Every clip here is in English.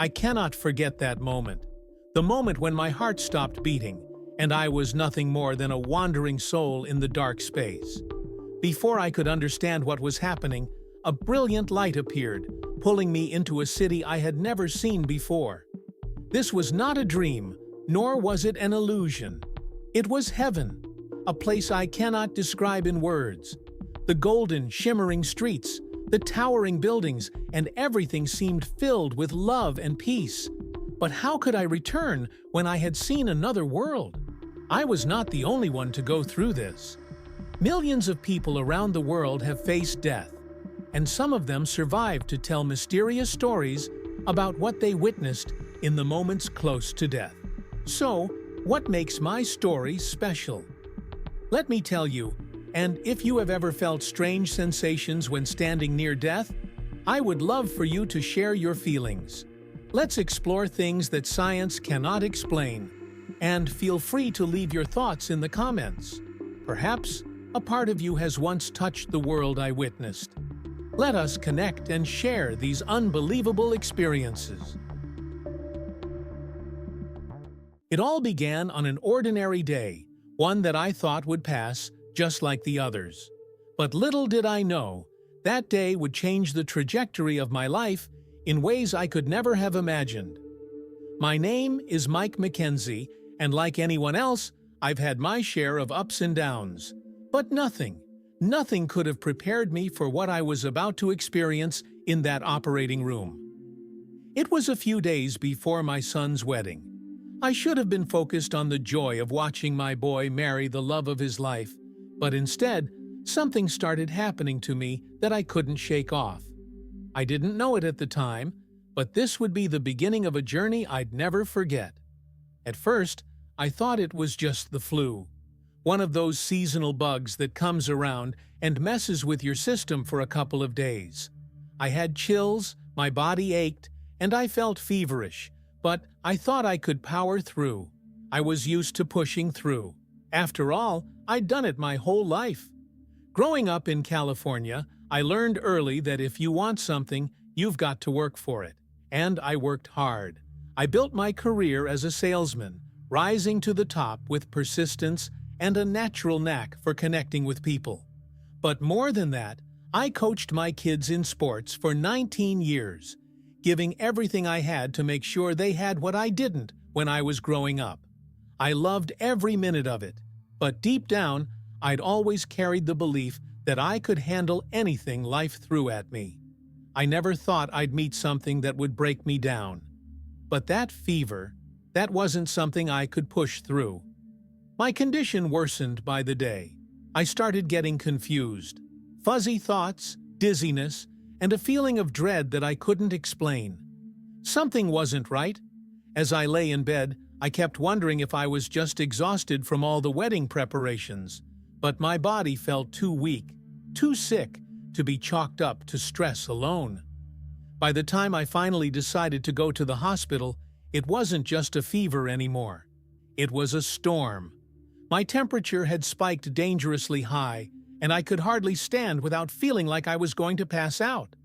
I cannot forget that moment. The moment when my heart stopped beating, and I was nothing more than a wandering soul in the dark space. Before I could understand what was happening, a brilliant light appeared, pulling me into a city I had never seen before. This was not a dream, nor was it an illusion. It was heaven, a place I cannot describe in words. The golden, shimmering streets, the towering buildings, and everything seemed filled with love and peace. But how could I return when I had seen another world? I was not the only one to go through this. Millions of people around the world have faced death, and some of them survived to tell mysterious stories about what they witnessed in the moments close to death. So, what makes my story special? Let me tell you, and if you have ever felt strange sensations when standing near death, I would love for you to share your feelings. Let's explore things that science cannot explain, and feel free to leave your thoughts in the comments. Perhaps a part of you has once touched the world I witnessed. Let us connect and share these unbelievable experiences. It all began on an ordinary day, one that I thought would pass just like the others. But little did I know, that day would change the trajectory of my life in ways I could never have imagined. My name is Mike Mackenzie, and like anyone else, I've had my share of ups and downs. But nothing could have prepared me for what I was about to experience in that operating room. It was a few days before my son's wedding. I should have been focused on the joy of watching my boy marry the love of his life, but instead, something started happening to me that I couldn't shake off. I didn't know it at the time, but this would be the beginning of a journey I'd never forget. At first, I thought it was just the flu, one of those seasonal bugs that comes around and messes with your system for a couple of days. I had chills, my body ached, and I felt feverish, but I thought I could power through. I was used to pushing through. After all, I'd done it my whole life. Growing up in California, I learned early that if you want something, you've got to work for it. And I worked hard. I built my career as a salesman, rising to the top with persistence and a natural knack for connecting with people. But more than that, I coached my kids in sports for 19 years, giving everything I had to make sure they had what I didn't when I was growing up. I loved every minute of it, but deep down, I'd always carried the belief that I could handle anything life threw at me. I never thought I'd meet something that would break me down. But that fever, that wasn't something I could push through. My condition worsened by the day. I started getting confused. Fuzzy thoughts, dizziness, and a feeling of dread that I couldn't explain. Something wasn't right. As I lay in bed, I kept wondering if I was just exhausted from all the wedding preparations. But my body felt too weak, too sick, to be chalked up to stress alone. By the time I finally decided to go to the hospital, it wasn't just a fever anymore. It was a storm. My temperature had spiked dangerously high, and I could hardly stand without feeling like I was going to pass out.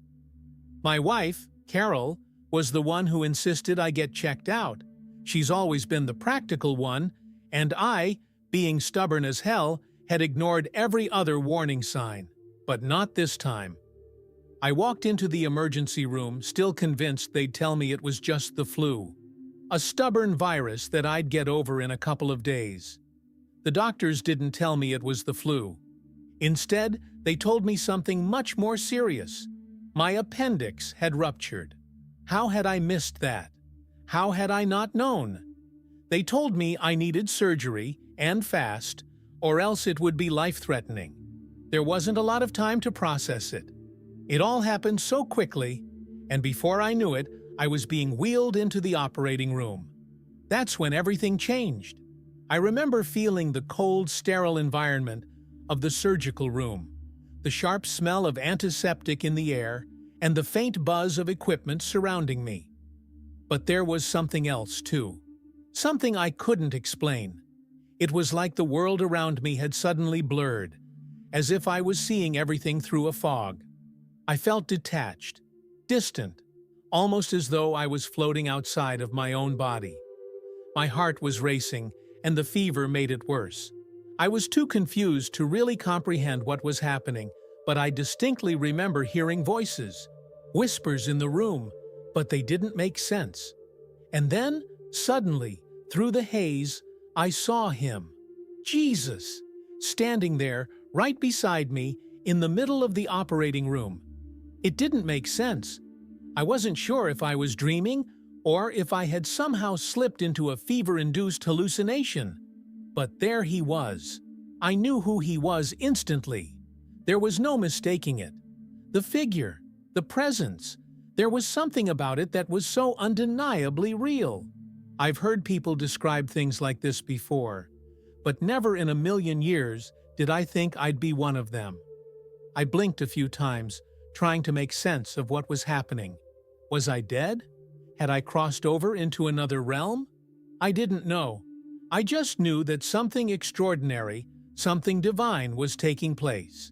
My wife, Carol, was the one who insisted I get checked out. She's always been the practical one, and I, being stubborn as hell, had ignored every other warning sign. But not this time. I walked into the emergency room, still convinced they'd tell me it was just the flu, a stubborn virus that I'd get over in a couple of days. The doctors didn't tell me it was the flu. Instead, they told me something much more serious. My appendix had ruptured. How had I missed that? How had I not known? They told me I needed surgery, and fast, or else it would be life-threatening. There wasn't a lot of time to process it. It all happened so quickly, and before I knew it, I was being wheeled into the operating room. That's when everything changed. I remember feeling the cold, sterile environment of the surgical room, the sharp smell of antiseptic in the air, and the faint buzz of equipment surrounding me. But there was something else, too. Something I couldn't explain. It was like the world around me had suddenly blurred, as if I was seeing everything through a fog. I felt detached, distant, almost as though I was floating outside of my own body. My heart was racing, and the fever made it worse. I was too confused to really comprehend what was happening, but I distinctly remember hearing voices, whispers in the room, but they didn't make sense. And then, suddenly, through the haze, I saw him, Jesus, standing there, right beside me, in the middle of the operating room. It didn't make sense. I wasn't sure if I was dreaming or if I had somehow slipped into a fever-induced hallucination. But there he was. I knew who he was instantly. There was no mistaking it. The figure, the presence, there was something about it that was so undeniably real. I've heard people describe things like this before, but never in a million years did I think I'd be one of them. I blinked a few times, trying to make sense of what was happening. Was I dead? Had I crossed over into another realm? I didn't know. I just knew that something extraordinary, something divine was taking place.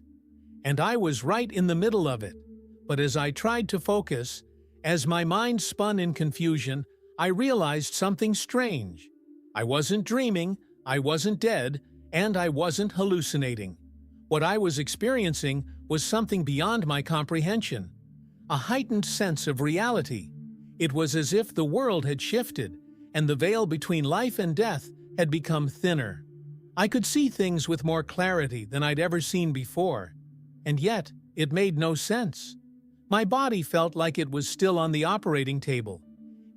And I was right in the middle of it. But as I tried to focus, as my mind spun in confusion, I realized something strange. I wasn't dreaming, I wasn't dead, and I wasn't hallucinating. What I was experiencing was something beyond my comprehension. A heightened sense of reality. It was as if the world had shifted, and the veil between life and death had become thinner. I could see things with more clarity than I'd ever seen before, and yet it made no sense. My body felt like it was still on the operating table,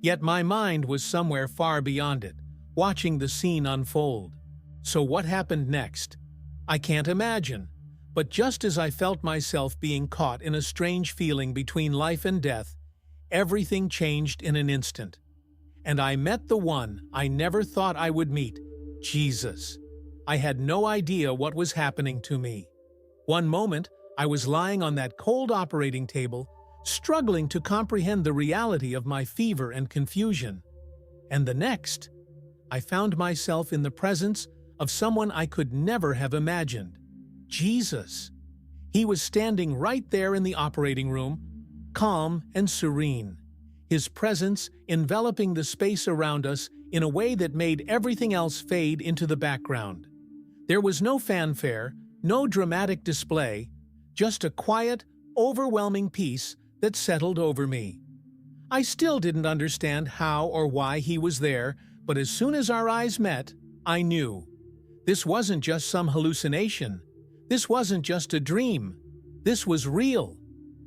yet my mind was somewhere far beyond it, watching the scene unfold. So what happened next? I can't imagine, but just as I felt myself being caught in a strange feeling between life and death, everything changed in an instant. And I met the one I never thought I would meet, Jesus. I had no idea what was happening to me. One moment, I was lying on that cold operating table, struggling to comprehend the reality of my fever and confusion. And the next, I found myself in the presence of someone I could never have imagined. Jesus. He was standing right there in the operating room, calm and serene, his presence enveloping the space around us in a way that made everything else fade into the background. There was no fanfare, no dramatic display, just a quiet, overwhelming peace that settled over me. I still didn't understand how or why he was there, but as soon as our eyes met, I knew. This wasn't just some hallucination. This wasn't just a dream. This was real.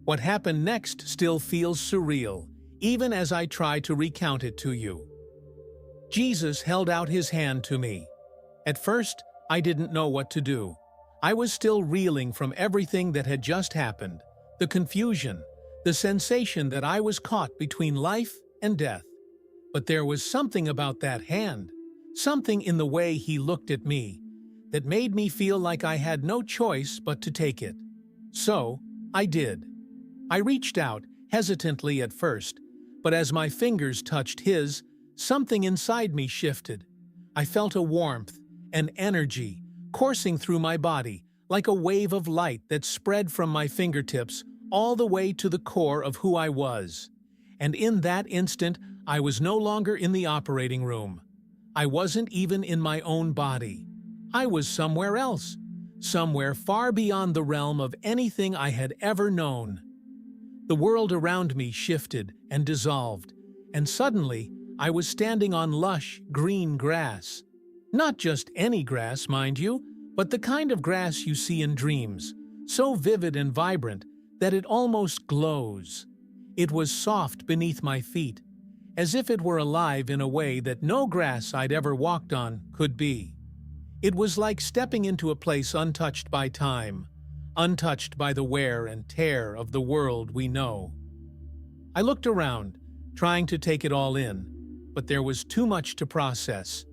What happened next still feels surreal, even as I try to recount it to you. Jesus held out his hand to me. At first, I didn't know what to do. I was still reeling from everything that had just happened, the confusion, the sensation that I was caught between life and death. But there was something about that hand, something in the way he looked at me, that made me feel like I had no choice but to take it. So, I did. I reached out, hesitantly at first, but as my fingers touched his, something inside me shifted. I felt a warmth, an energy, coursing through my body, like a wave of light that spread from my fingertips all the way to the core of who I was. And in that instant, I was no longer in the operating room. I wasn't even in my own body. I was somewhere else, somewhere far beyond the realm of anything I had ever known. The world around me shifted and dissolved, and suddenly I was standing on lush, green grass. Not just any grass, mind you, but the kind of grass you see in dreams, so vivid and vibrant that it almost glows. It was soft beneath my feet, as if it were alive in a way that no grass I'd ever walked on could be. It was like stepping into a place untouched by time, untouched by the wear and tear of the world we know. I looked around, trying to take it all in, but there was too much to process.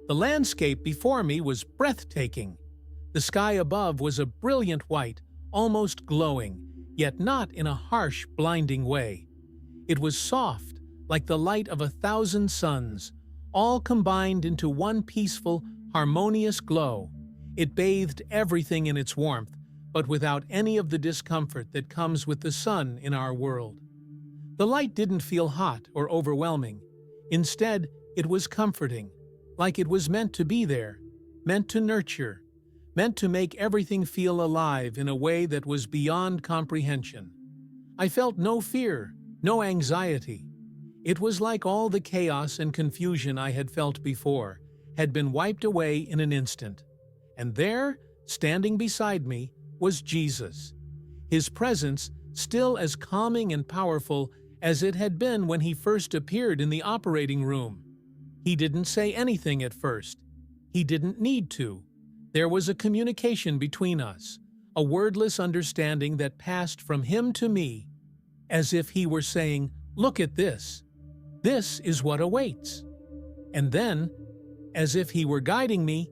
The landscape before me was breathtaking. The sky above was a brilliant white, almost glowing, yet not in a harsh, blinding way. It was soft, like the light of 1,000 suns, all combined into one peaceful, harmonious glow. It bathed everything in its warmth, but without any of the discomfort that comes with the sun in our world. The light didn't feel hot or overwhelming. Instead, it was comforting, like it was meant to be there, meant to nurture, meant to make everything feel alive in a way that was beyond comprehension. I felt no fear, no anxiety. It was like all the chaos and confusion I had felt before had been wiped away in an instant. And there, standing beside me, was Jesus. His presence still as calming and powerful as it had been when he first appeared in the operating room. He didn't say anything at first. He didn't need to. There was a communication between us, a wordless understanding that passed from him to me, as if he were saying, "Look at this. This is what awaits." And then, as if he were guiding me,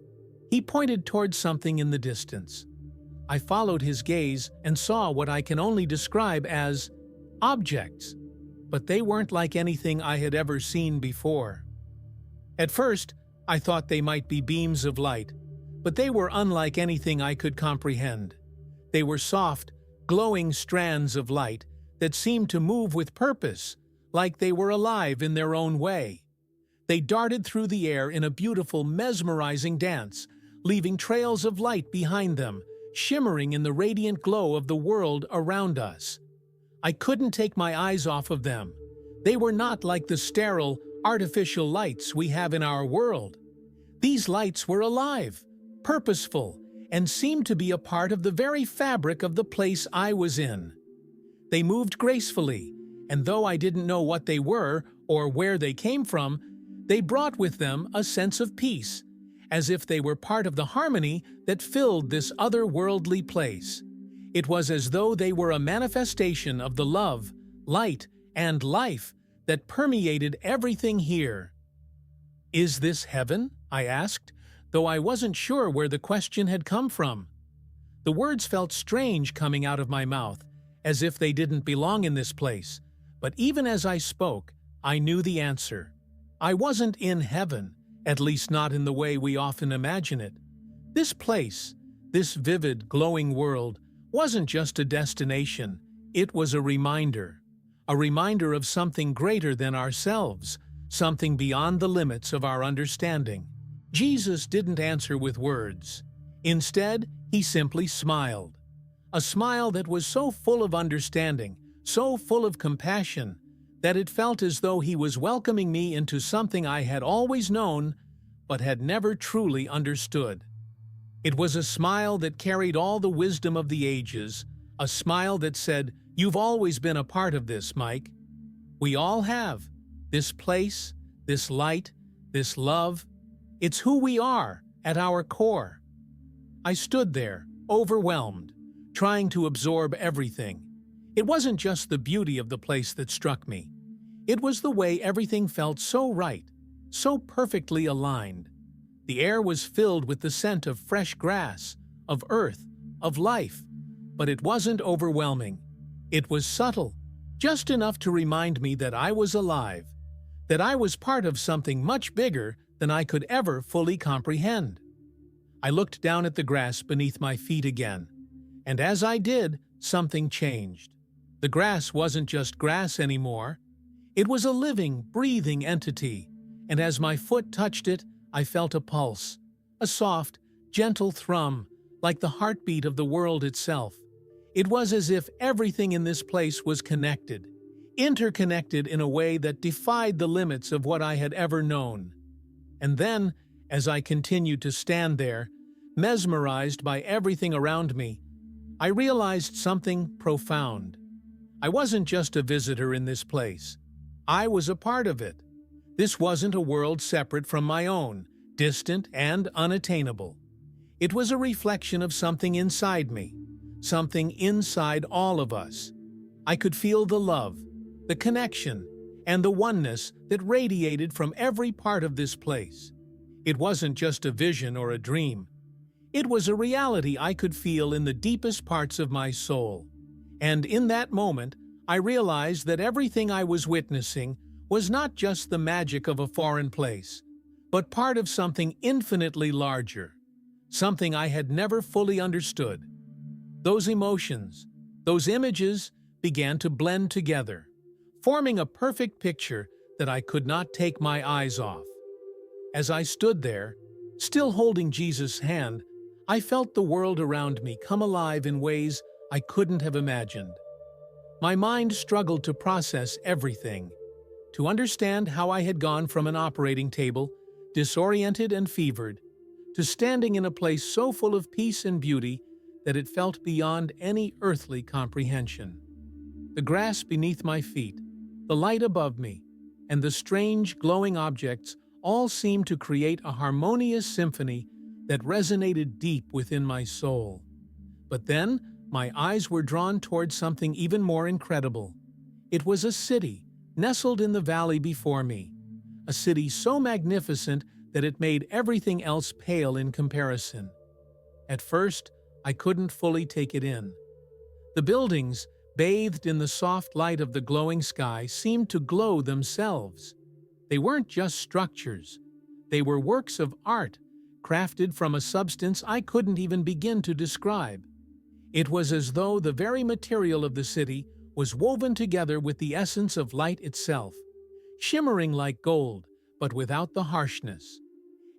he pointed towards something in the distance. I followed his gaze and saw what I can only describe as objects, but they weren't like anything I had ever seen before. At first, I thought they might be beams of light, but they were unlike anything I could comprehend. They were soft, glowing strands of light that seemed to move with purpose, like they were alive in their own way. They darted through the air in a beautiful, mesmerizing dance, leaving trails of light behind them, shimmering in the radiant glow of the world around us. I couldn't take my eyes off of them. They were not like the sterile, artificial lights we have in our world. These lights were alive, purposeful, and seemed to be a part of the very fabric of the place I was in. They moved gracefully, and though I didn't know what they were or where they came from, they brought with them a sense of peace, as if they were part of the harmony that filled this otherworldly place. It was as though they were a manifestation of the love, light, and life that permeated everything here. "Is this heaven?" I asked, though I wasn't sure where the question had come from. The words felt strange coming out of my mouth, as if they didn't belong in this place, but even as I spoke, I knew the answer. I wasn't in heaven, at least not in the way we often imagine it. This place, this vivid, glowing world, wasn't just a destination, it was a reminder of something greater than ourselves, something beyond the limits of our understanding. Jesus didn't answer with words. Instead, he simply smiled. A smile that was so full of understanding, so full of compassion, that it felt as though he was welcoming me into something I had always known, but had never truly understood. It was a smile that carried all the wisdom of the ages, a smile that said, "You've always been a part of this, Mike. We all have. This place, this light, this love. It's who we are, at our core." I stood there, overwhelmed, trying to absorb everything. It wasn't just the beauty of the place that struck me. It was the way everything felt so right, so perfectly aligned. The air was filled with the scent of fresh grass, of earth, of life, but it wasn't overwhelming. It was subtle, just enough to remind me that I was alive, that I was part of something much bigger than I could ever fully comprehend. I looked down at the grass beneath my feet again, and as I did, something changed. The grass wasn't just grass anymore. It was a living, breathing entity, and as my foot touched it, I felt a pulse, a soft, gentle thrum, like the heartbeat of the world itself. It was as if everything in this place was connected, interconnected in a way that defied the limits of what I had ever known. And then, as I continued to stand there, mesmerized by everything around me, I realized something profound. I wasn't just a visitor in this place. I was a part of it. This wasn't a world separate from my own, distant and unattainable. It was a reflection of something inside me, something inside all of us. I could feel the love, the connection, and the oneness that radiated from every part of this place. It wasn't just a vision or a dream. It was a reality I could feel in the deepest parts of my soul. And in that moment, I realized that everything I was witnessing was not just the magic of a foreign place, but part of something infinitely larger, something I had never fully understood. Those emotions, those images began to blend together, forming a perfect picture that I could not take my eyes off. As I stood there, still holding Jesus' hand, I felt the world around me come alive in ways I couldn't have imagined. My mind struggled to process everything, to understand how I had gone from an operating table, disoriented and fevered, to standing in a place so full of peace and beauty that it felt beyond any earthly comprehension. The grass beneath my feet, the light above me, and the strange glowing objects all seemed to create a harmonious symphony that resonated deep within my soul. But then, my eyes were drawn towards something even more incredible. It was a city, nestled in the valley before me. A city so magnificent that it made everything else pale in comparison. At first, I couldn't fully take it in. The buildings, bathed in the soft light of the glowing sky, seemed to glow themselves. They weren't just structures. They were works of art, crafted from a substance I couldn't even begin to describe. It was as though the very material of the city was woven together with the essence of light itself, shimmering like gold, but without the harshness.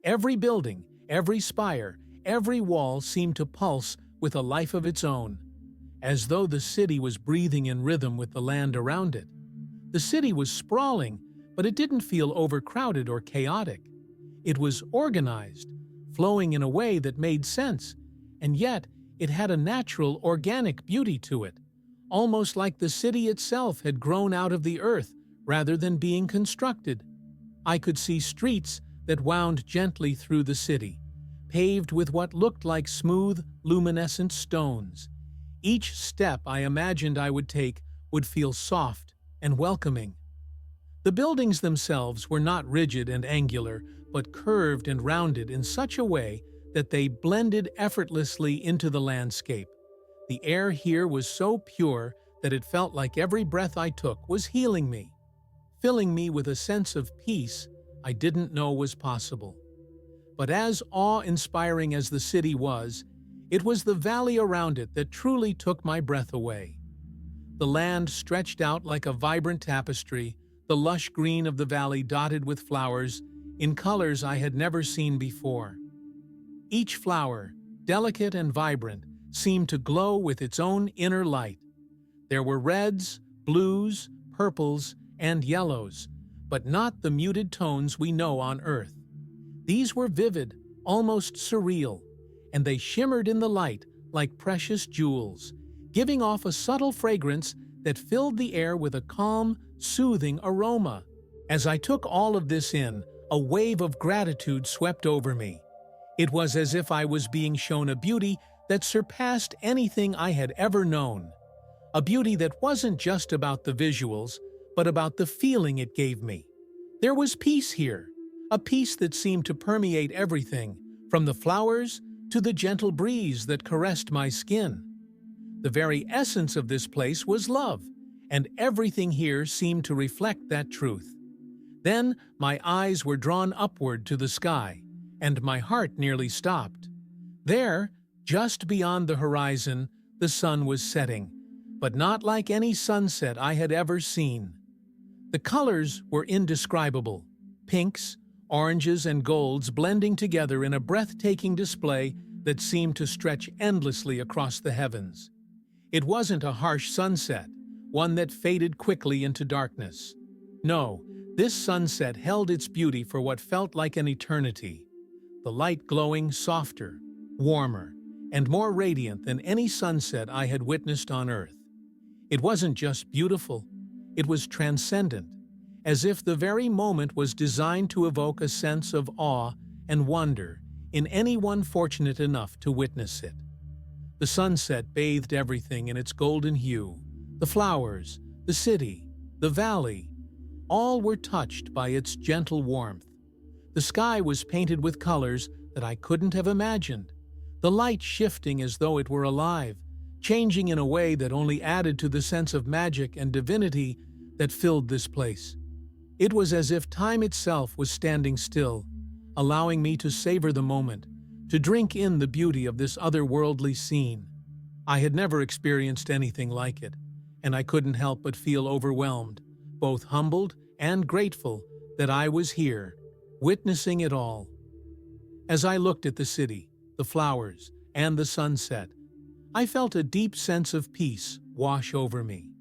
Every building, every spire, every wall seemed to pulse with a life of its own, as though the city was breathing in rhythm with the land around it. The city was sprawling, but it didn't feel overcrowded or chaotic. It was organized, flowing in a way that made sense, and yet it had a natural, organic beauty to it, almost like the city itself had grown out of the earth rather than being constructed. I could see streets that wound gently through the city, paved with what looked like smooth, luminescent stones. Each step I imagined I would take would feel soft and welcoming. The buildings themselves were not rigid and angular, but curved and rounded in such a way that they blended effortlessly into the landscape. The air here was so pure that it felt like every breath I took was healing me, filling me with a sense of peace I didn't know was possible. But as awe-inspiring as the city was, it was the valley around it that truly took my breath away. The land stretched out like a vibrant tapestry, the lush green of the valley dotted with flowers in colors I had never seen before. Each flower, delicate and vibrant, seemed to glow with its own inner light. There were reds, blues, purples, and yellows, but not the muted tones we know on Earth. These were vivid, almost surreal, and they shimmered in the light like precious jewels, giving off a subtle fragrance that filled the air with a calm, soothing aroma. As I took all of this in, a wave of gratitude swept over me. It was as if I was being shown a beauty that surpassed anything I had ever known. A beauty that wasn't just about the visuals, but about the feeling it gave me. There was peace here, a peace that seemed to permeate everything, from the flowers to the gentle breeze that caressed my skin. The very essence of this place was love, and everything here seemed to reflect that truth. Then my eyes were drawn upward to the sky, and my heart nearly stopped. There, just beyond the horizon, the sun was setting, but not like any sunset I had ever seen. The colors were indescribable, pinks, oranges, and golds blending together in a breathtaking display that seemed to stretch endlessly across the heavens. It wasn't a harsh sunset, one that faded quickly into darkness. No, this sunset held its beauty for what felt like an eternity, the light glowing softer, warmer, and more radiant than any sunset I had witnessed on Earth. It wasn't just beautiful, it was transcendent, as if the very moment was designed to evoke a sense of awe and wonder in anyone fortunate enough to witness it. The sunset bathed everything in its golden hue. The flowers, the city, the valley, all were touched by its gentle warmth. The sky was painted with colors that I couldn't have imagined, the light shifting as though it were alive, changing in a way that only added to the sense of magic and divinity that filled this place. It was as if time itself was standing still, allowing me to savor the moment, to drink in the beauty of this otherworldly scene. I had never experienced anything like it, and I couldn't help but feel overwhelmed, both humbled and grateful that I was here, witnessing it all. As I looked at the city, the flowers, and the sunset, I felt a deep sense of peace wash over me.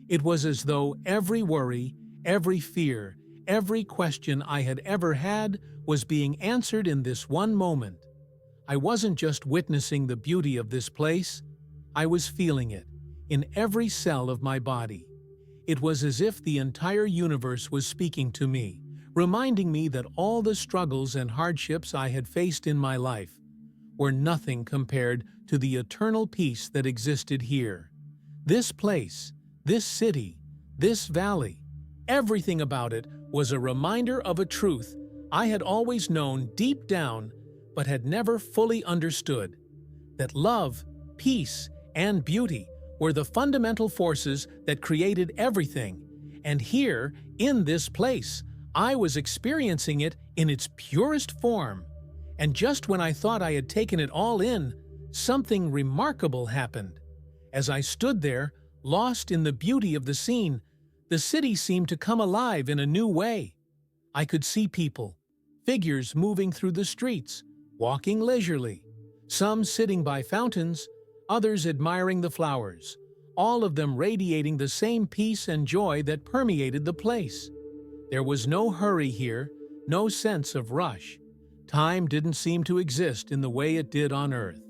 It was as though every worry, every fear, every question I had ever had was being answered in this one moment. I wasn't just witnessing the beauty of this place, I was feeling it in every cell of my body. It was as if the entire universe was speaking to me, reminding me that all the struggles and hardships I had faced in my life were nothing compared to the eternal peace that existed here. This place, this city, this valley, everything about it was a reminder of a truth I had always known deep down but had never fully understood, that love, peace, and beauty were the fundamental forces that created everything, and here, in this place, I was experiencing it in its purest form. And just when I thought I had taken it all in, something remarkable happened. As I stood there, lost in the beauty of the scene, the city seemed to come alive in a new way. I could see people, figures moving through the streets, walking leisurely, some sitting by fountains, others admiring the flowers, all of them radiating the same peace and joy that permeated the place. There was no hurry here, no sense of rush. Time didn't seem to exist in the way it did on Earth.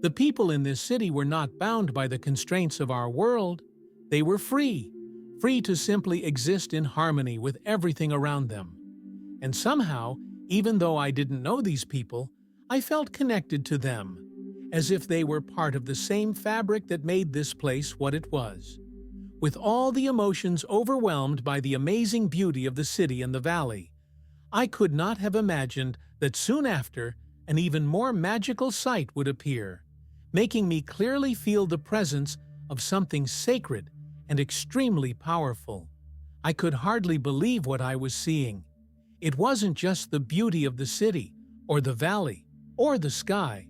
The people in this city were not bound by the constraints of our world. They were free to simply exist in harmony with everything around them. And somehow, even though I didn't know these people, I felt connected to them, as if they were part of the same fabric that made this place what it was. With all the emotions overwhelmed by the amazing beauty of the city and the valley, I could not have imagined that soon after, an even more magical sight would appear, making me clearly feel the presence of something sacred and extremely powerful. I could hardly believe what I was seeing. It wasn't just the beauty of the city, or the valley, or the sky.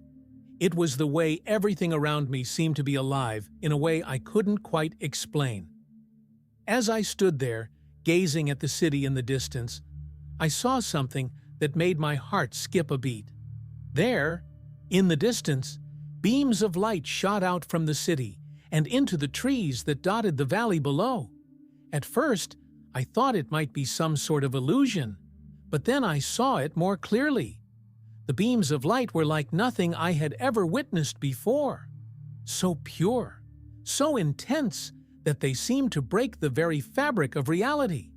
It was the way everything around me seemed to be alive in a way I couldn't quite explain. As I stood there, gazing at the city in the distance, I saw something that made my heart skip a beat. There, in the distance, beams of light shot out from the city and into the trees that dotted the valley below. At first, I thought it might be some sort of illusion, but then I saw it more clearly. The beams of light were like nothing I had ever witnessed before. So pure, so intense, that they seemed to break the very fabric of reality.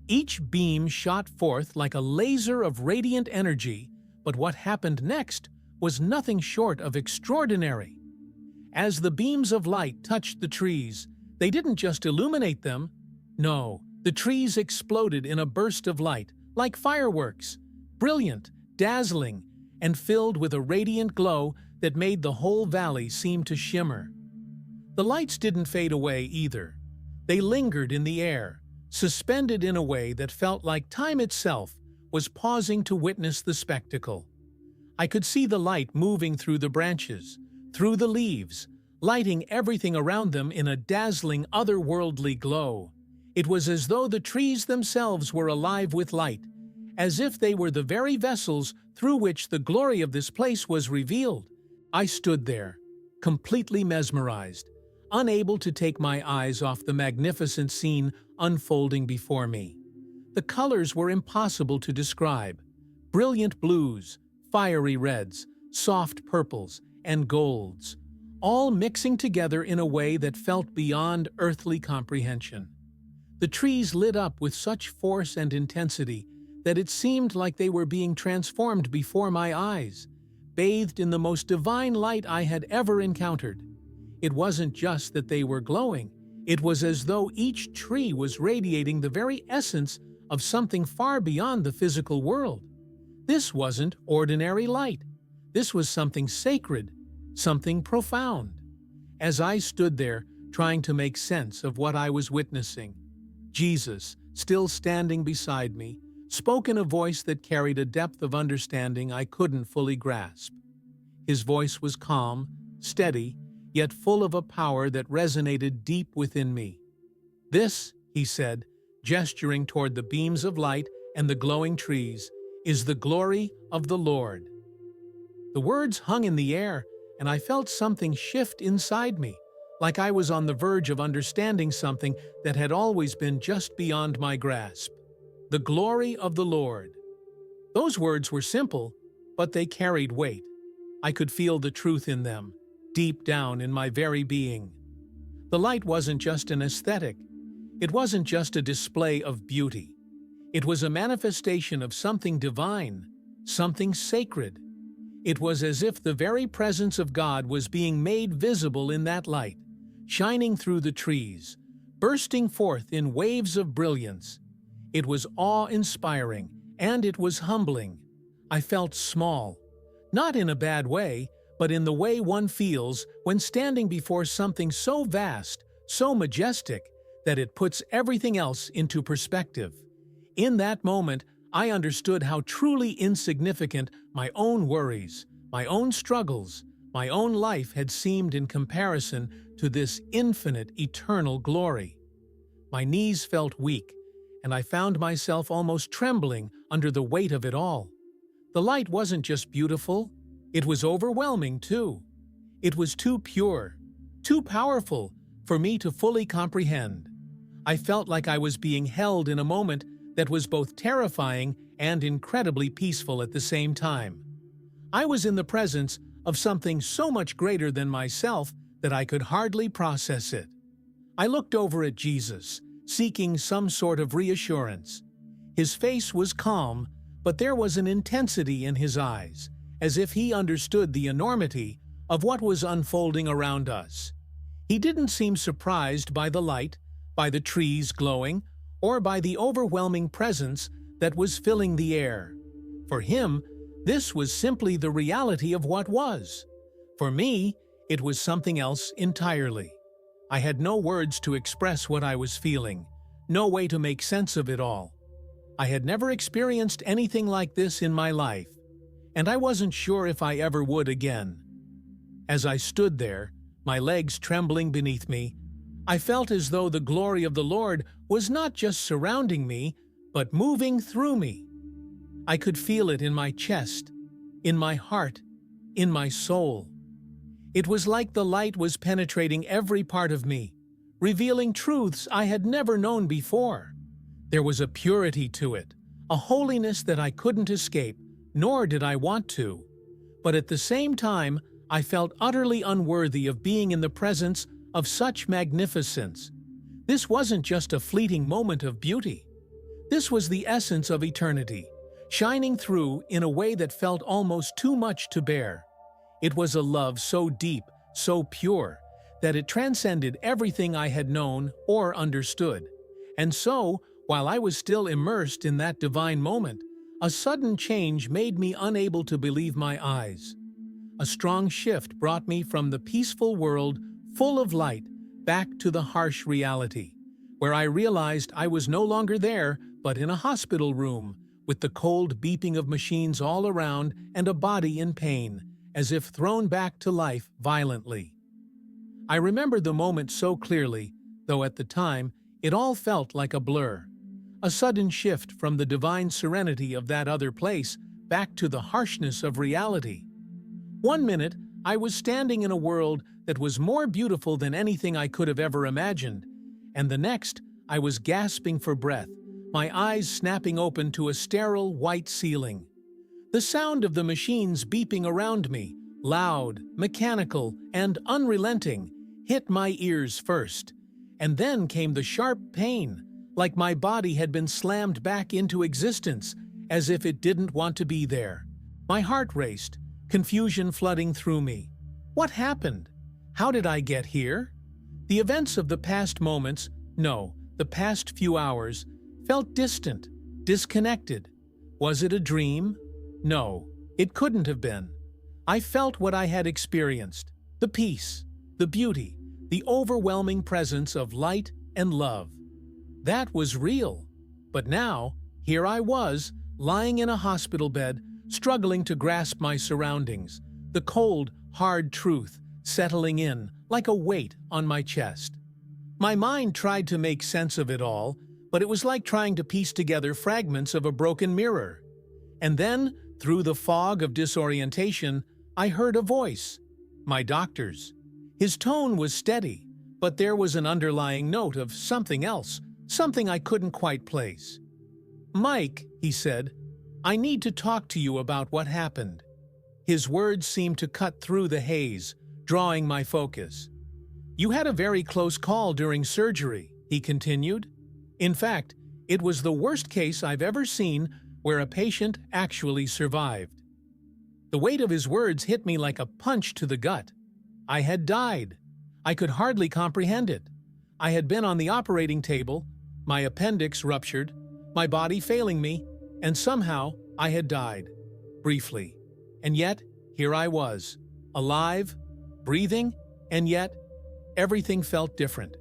Each beam shot forth like a laser of radiant energy, but what happened next was nothing short of extraordinary. As the beams of light touched the trees, they didn't just illuminate them. No, the trees exploded in a burst of light, like fireworks, brilliant, dazzling, and filled with a radiant glow that made the whole valley seem to shimmer. The lights didn't fade away either. They lingered in the air, suspended in a way that felt like time itself was pausing to witness the spectacle. I could see the light moving through the branches, through the leaves, lighting everything around them in a dazzling, otherworldly glow. It was as though the trees themselves were alive with light, as if they were the very vessels through which the glory of this place was revealed. I stood there, completely mesmerized, unable to take my eyes off the magnificent scene unfolding before me. The colors were impossible to describe. Brilliant blues, fiery reds, soft purples, and golds, all mixing together in a way that felt beyond earthly comprehension. The trees lit up with such force and intensity that it seemed like they were being transformed before my eyes, bathed in the most divine light I had ever encountered. It wasn't just that they were glowing, it was as though each tree was radiating the very essence of something far beyond the physical world. This wasn't ordinary light. This was something sacred, something profound. As I stood there, trying to make sense of what I was witnessing, Jesus, still standing beside me, spoke in a voice that carried a depth of understanding I couldn't fully grasp. His voice was calm, steady, yet full of a power that resonated deep within me. "This," he said, gesturing toward the beams of light and the glowing trees, is the glory of the Lord. The words hung in the air, and I felt something shift inside me, like I was on the verge of understanding something that had always been just beyond my grasp. The glory of the Lord. Those words were simple, but they carried weight. I could feel the truth in them, deep down in my very being. The light wasn't just an aesthetic. It wasn't just a display of beauty. It was a manifestation of something divine, something sacred. It was as if the very presence of God was being made visible in that light, shining through the trees, bursting forth in waves of brilliance. It was awe-inspiring, and it was humbling. I felt small, not in a bad way, but in the way one feels when standing before something so vast, so majestic, that it puts everything else into perspective. In that moment, I understood how truly insignificant my own worries, my own struggles, my own life had seemed in comparison to this infinite, eternal glory. My knees felt weak, and I found myself almost trembling under the weight of it all. The light wasn't just beautiful, it was overwhelming too. It was too pure, too powerful for me to fully comprehend. I felt like I was being held in a moment that was both terrifying and incredibly peaceful at the same time. I was in the presence of something so much greater than myself that I could hardly process it. I looked over at Jesus, seeking some sort of reassurance. His face was calm, but there was an intensity in his eyes, as if he understood the enormity of what was unfolding around us. He didn't seem surprised by the light, by the trees glowing, or by the overwhelming presence that was filling the air. For him, this was simply the reality of what was. For me, it was something else entirely. I had no words to express what I was feeling, no way to make sense of it all. I had never experienced anything like this in my life, and I wasn't sure if I ever would again. As I stood there, my legs trembling beneath me, I felt as though the glory of the Lord was not just surrounding me, but moving through me. I could feel it in my chest, in my heart, in my soul. It was like the light was penetrating every part of me, revealing truths I had never known before. There was a purity to it, a holiness that I couldn't escape, nor did I want to. But at the same time, I felt utterly unworthy of being in the presence of such magnificence. This wasn't just a fleeting moment of beauty. This was the essence of eternity, shining through in a way that felt almost too much to bear. It was a love so deep, so pure, that it transcended everything I had known or understood. And so, while I was still immersed in that divine moment, a sudden change made me unable to believe my eyes. A strong shift brought me from the peaceful world, full of light, back to the harsh reality, where I realized I was no longer there, but in a hospital room, with the cold beeping of machines all around and a body in pain, as if thrown back to life violently. I remember the moment so clearly, though at the time, it all felt like a blur. A sudden shift from the divine serenity of that other place back to the harshness of reality. One minute, I was standing in a world that was more beautiful than anything I could have ever imagined, and the next, I was gasping for breath, my eyes snapping open to a sterile white ceiling. The sound of the machines beeping around me, loud, mechanical, and unrelenting, hit my ears first, and then came the sharp pain, like my body had been slammed back into existence, as if it didn't want to be there. My heart raced, confusion flooding through me. What happened? How did I get here? The events of the past moments, no, the past few hours, felt distant, disconnected. Was it a dream? No, it couldn't have been. I felt what I had experienced, the peace, the beauty, the overwhelming presence of light and love. That was real. But now, here I was, lying in a hospital bed, struggling to grasp my surroundings, the cold, hard truth settling in like a weight on my chest. My mind tried to make sense of it all, but it was like trying to piece together fragments of a broken mirror. And then, through the fog of disorientation, I heard a voice. My doctor's. His tone was steady, but there was an underlying note of something else, something I couldn't quite place. "Mike," he said, "I need to talk to you about what happened." His words seemed to cut through the haze, drawing my focus. "You had a very close call during surgery," he continued. "In fact, it was the worst case I've ever seen where a patient actually survived." The weight of his words hit me like a punch to the gut. I had died. I could hardly comprehend it. I had been on the operating table, my appendix ruptured, my body failing me, and somehow I had died. Briefly. And yet, here I was, alive, breathing, and yet, everything felt different.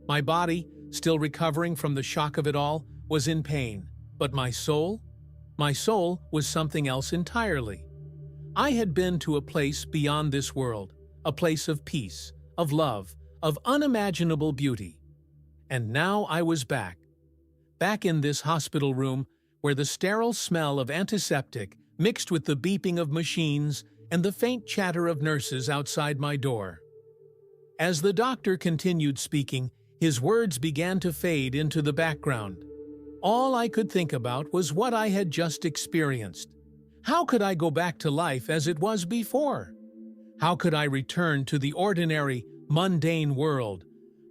My body, still recovering from the shock of it all, was in pain. But my soul? My soul was something else entirely. I had been to a place beyond this world, a place of peace, of love, of unimaginable beauty. And now I was back. Back in this hospital room where the sterile smell of antiseptic mixed with the beeping of machines and the faint chatter of nurses outside my door. As the doctor continued speaking, his words began to fade into the background. All I could think about was what I had just experienced. How could I go back to life as it was before? How could I return to the ordinary, mundane world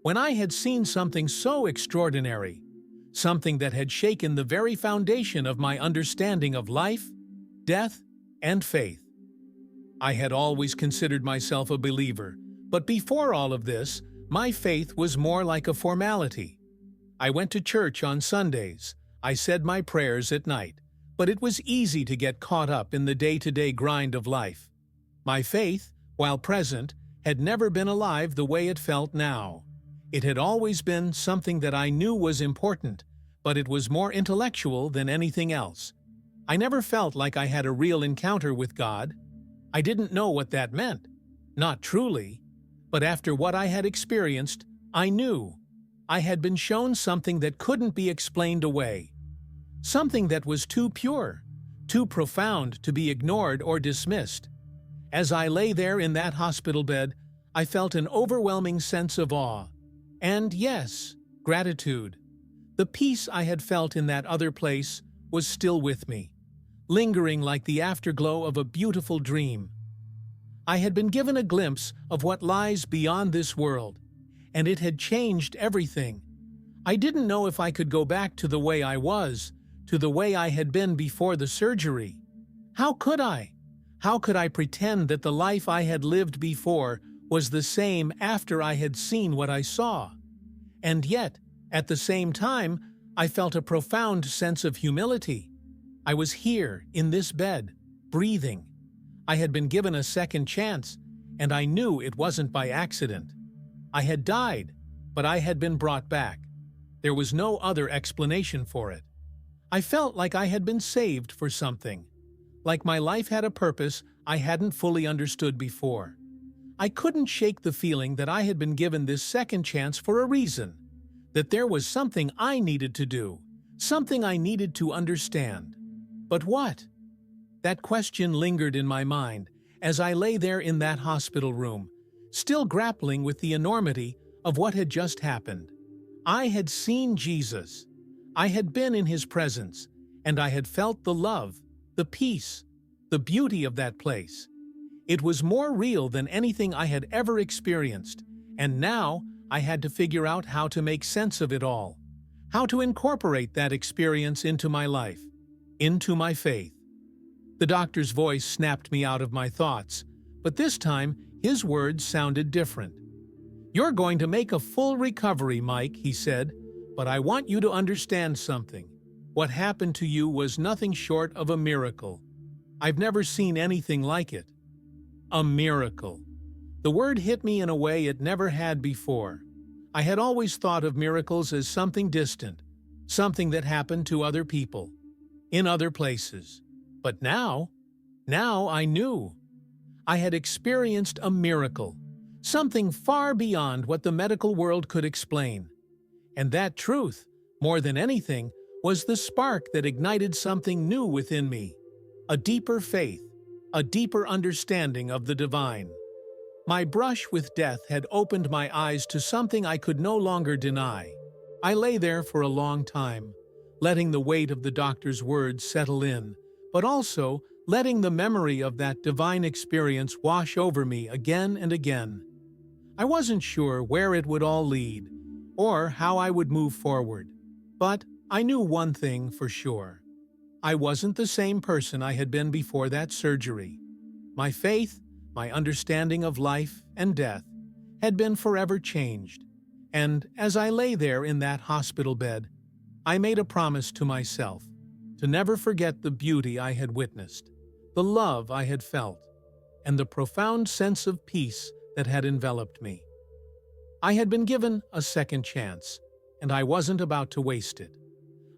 when I had seen something so extraordinary, something that had shaken the very foundation of my understanding of life, death, and faith? I had always considered myself a believer, but before all of this, my faith was more like a formality. I went to church on Sundays. I said my prayers at night, but it was easy to get caught up in the day-to-day grind of life. My faith, while present, had never been alive the way it felt now. It had always been something that I knew was important, but it was more intellectual than anything else. I never felt like I had a real encounter with God. I didn't know what that meant. Not truly. But after what I had experienced, I knew. I had been shown something that couldn't be explained away. Something that was too pure, too profound to be ignored or dismissed. As I lay there in that hospital bed, I felt an overwhelming sense of awe. And yes, gratitude. The peace I had felt in that other place was still with me, lingering like the afterglow of a beautiful dream. I had been given a glimpse of what lies beyond this world, and it had changed everything. I didn't know if I could go back to the way I was, to the way I had been before the surgery. How could I? How could I pretend that the life I had lived before was the same after I had seen what I saw? And yet, at the same time, I felt a profound sense of humility. I was here, in this bed, breathing. I had been given a second chance, and I knew it wasn't by accident. I had died, but I had been brought back. There was no other explanation for it. I felt like I had been saved for something, like my life had a purpose I hadn't fully understood before. I couldn't shake the feeling that I had been given this second chance for a reason, that there was something I needed to do, something I needed to understand. But what? That question lingered in my mind as I lay there in that hospital room, still grappling with the enormity of what had just happened. I had seen Jesus. I had been in his presence, and I had felt the love, the peace, the beauty of that place. It was more real than anything I had ever experienced, and now I had to figure out how to make sense of it all, how to incorporate that experience into my life, into my faith. The doctor's voice snapped me out of my thoughts, but this time his words sounded different. "You're going to make a full recovery, Mike," he said, "but I want you to understand something. What happened to you was nothing short of a miracle. I've never seen anything like it. A miracle." The word hit me in a way it never had before. I had always thought of miracles as something distant, something that happened to other people, in other places. But now I knew. I had experienced a miracle, something far beyond what the medical world could explain. And that truth, More than anything was the spark that ignited something new within me, a deeper faith, a deeper understanding of the divine. My brush with death had opened my eyes to something I could no longer deny. I lay there for a long time, letting the weight of the doctor's words settle in, but also letting the memory of that divine experience wash over me again and again. I wasn't sure where it would all lead, or how I would move forward, but I knew one thing for sure. I wasn't the same person I had been before that surgery. My faith, my understanding of life and death, had been forever changed, and as I lay there in that hospital bed, I made a promise to myself to never forget the beauty I had witnessed, the love I had felt, and the profound sense of peace that had enveloped me. I had been given a second chance, and I wasn't about to waste it.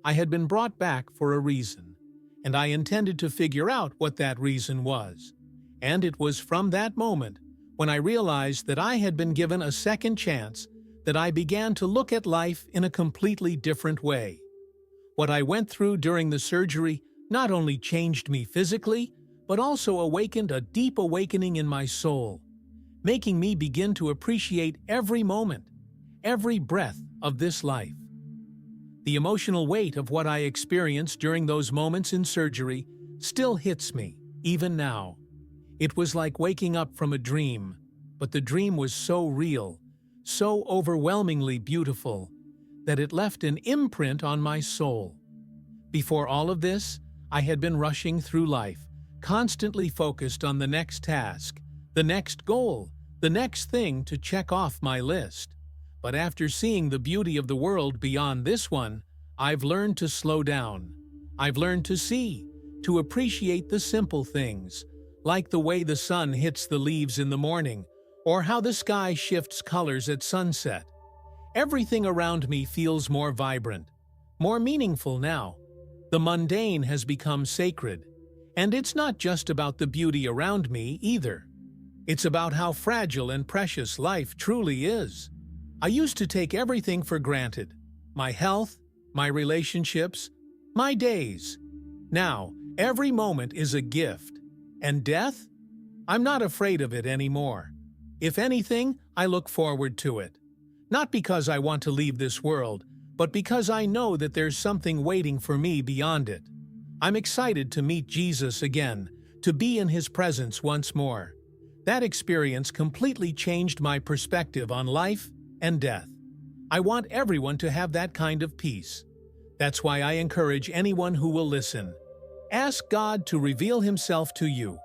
I had been brought back for a reason, and I intended to figure out what that reason was. And it was from that moment, when I realized that I had been given a second chance, that I began to look at life in a completely different way. What I went through during the surgery not only changed me physically, but also awakened a deep awakening in my soul, making me begin to appreciate every moment, every breath of this life. The emotional weight of what I experienced during those moments in surgery still hits me, even now. It was like waking up from a dream, but the dream was so real, so overwhelmingly beautiful, that it left an imprint on my soul. Before all of this, I had been rushing through life, constantly focused on the next task, the next goal, the next thing to check off my list. But after seeing the beauty of the world beyond this one, I've learned to slow down. I've learned to see, to appreciate the simple things, like the way the sun hits the leaves in the morning, or how the sky shifts colors at sunset. Everything around me feels more vibrant, more meaningful now. The mundane has become sacred, and it's not just about the beauty around me either. It's about how fragile and precious life truly is. I used to take everything for granted: my health, my relationships, my days. Now, every moment is a gift. And death? I'm not afraid of it anymore. If anything, I look forward to it. Not because I want to leave this world, but because I know that there's something waiting for me beyond it. I'm excited to meet Jesus again, to be in His presence once more. That experience completely changed my perspective on life and death. I want everyone to have that kind of peace. That's why I encourage anyone who will listen. Ask God to reveal Himself to you.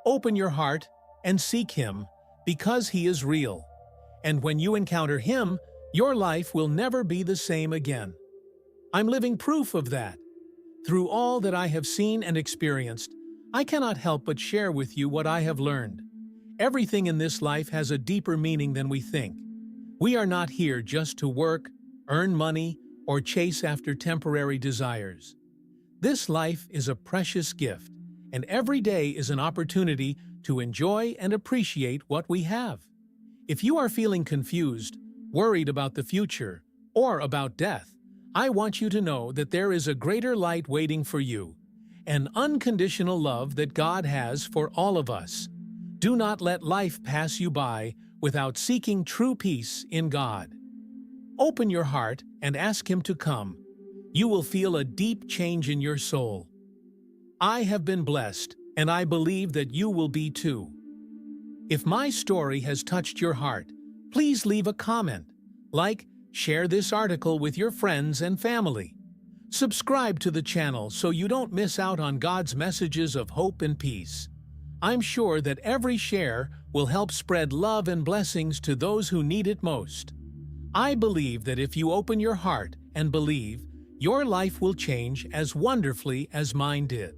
Open your heart and seek Him, because He is real. And when you encounter Him, your life will never be the same again. I'm living proof of that. Through all that I have seen and experienced, I cannot help but share with you what I have learned. Everything in this life has a deeper meaning than we think. We are not here just to work, earn money, or chase after temporary desires. This life is a precious gift, and every day is an opportunity to enjoy and appreciate what we have. If you are feeling confused, worried about the future, or about death, I want you to know that there is a greater light waiting for you, an unconditional love that God has for all of us. Do not let life pass you by without seeking true peace in God. Open your heart and ask Him to come. You will feel a deep change in your soul. I have been blessed, and I believe that you will be too. If my story has touched your heart, please leave a comment, share this article with your friends and family. Subscribe to the channel so you don't miss out on God's messages of hope and peace. I'm sure that every share will help spread love and blessings to those who need it most. I believe that if you open your heart and believe, your life will change as wonderfully as mine did.